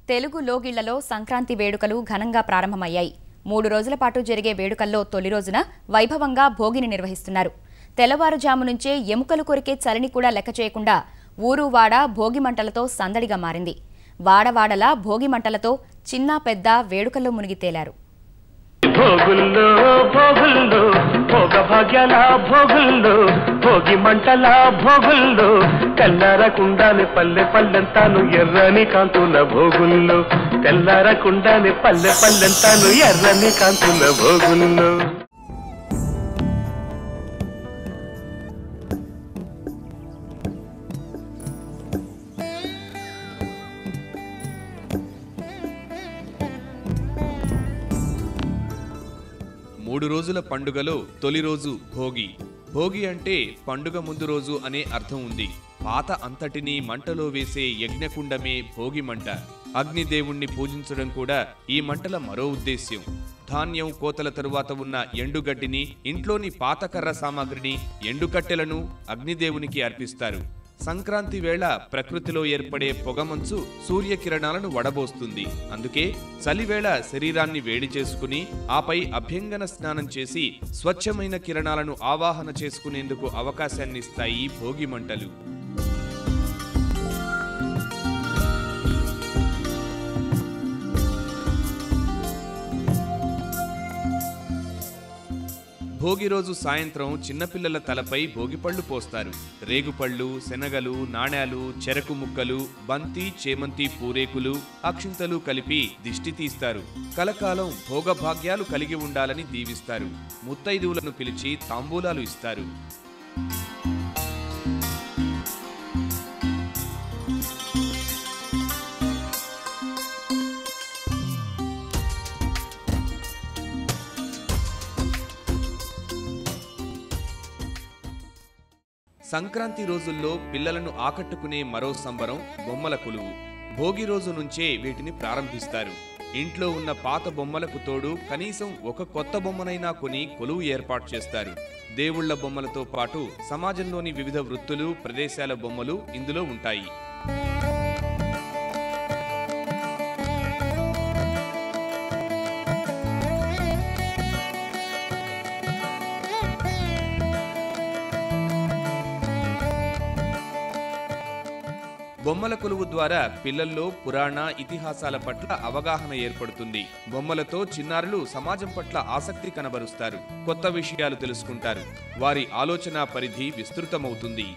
తెలుగు లోగిళ్లలో సంక్రాంతి వేడుకలు ఘనంగా ప్రారంభమయ్యాయి. 3 రోజుల పాటు జరిగే వేడుకల్లో తొలి రోజున వైభవంగా భోగిని నిర్వహిస్తున్నారు. తెల్లవారుజాము నుంచే ఎముకలు కొరికే చలిని కూడా లెక్క చేయకుండా ఊరు వాడ భోగి మంటలతో సందడిగా మారింది. వాడవాడలా భోగి మంటలతో చిన్న పెద్ద వేడుకల్లో మునిగి తేలారు. భోగుల్లో భోగుల్లో భోగ భాగ్యాల భోగుల్లో భోగి మంటల భోగుల్లో తెల్లారకుండానే పల్లె పల్లెంతాను ఎర్రని కాంతుల భోగుల్లో తెల్లారకుండానే పల్లె పల్లెంతాను ఎర్రని కాంతుల భోగుల్లో. మూడు రోజుల పండుగలో తొలి రోజు భోగి. భోగి అంటే పండుగ ముందు రోజు అనే అర్థం ఉంది. పాత అంతటినీ మంటలో వేసే యజ్ఞకుండమే భోగి మంట. అగ్నిదేవుణ్ణి పూజించడం కూడా ఈ మంటల మరో ఉద్దేశ్యం. ధాన్యం కోతల తరువాత ఉన్న ఎండుగడ్డిని, ఇంట్లోని పాతకర్ర సామాగ్రిని, ఎండుకట్టెలను అగ్నిదేవునికి అర్పిస్తారు. సంక్రాంతి వేళ ప్రకృతిలో ఏర్పడే పొగమంచు సూర్యకిరణాలను వడబోస్తుంది. అందుకే చలివేళ శరీరాన్ని వేడి చేసుకుని ఆపై అభ్యంగన స్నానం చేసి స్వచ్ఛమైన కిరణాలను ఆవాహన చేసుకునేందుకు అవకాశాన్నిస్తాయి భోగి మంటలు. భోగి రోజు సాయంత్రం చిన్నపిల్లల తలపై భోగిపళ్ళు పోస్తారు. రేగుపళ్ళు, శనగలు, నాణేలు, చెరకు ముక్కలు, బంతి, చేమంతి పూరేకులు, అక్షింతలు కలిపి దిష్టి తీస్తారు. కలకాలం భోగభాగ్యాలు కలిగి ఉండాలని దీవిస్తారు. ముత్తైదువులను పిలిచి తాంబూలాలు ఇస్తారు. సంక్రాంతి రోజుల్లో పిల్లలను ఆకట్టుకునే మరో సంబరం బొమ్మల కొలువు. భోగి రోజు నుంచే వీటిని ప్రారంభిస్తారు. ఇంట్లో ఉన్న పాత బొమ్మలకు తోడు కనీసం ఒక కొత్త బొమ్మనైనా కొని కొలువు ఏర్పాటు చేస్తారు. దేవుళ్ల బొమ్మలతో పాటు సమాజంలోని వివిధ వృత్తులు, ప్రదేశాల బొమ్మలు ఇందులో ఉంటాయి. బొమ్మల కొలువు ద్వారా పిల్లల్లో పురాణ, ఇతిహాసాల పట్ల అవగాహన ఏర్పడుతుంది. బొమ్మలతో చిన్నారులు సమాజం పట్ల ఆసక్తి కనబరుస్తారు. కొత్త విషయాలు తెలుసుకుంటారు. వారి ఆలోచన పరిధి విస్తృతమవుతుంది.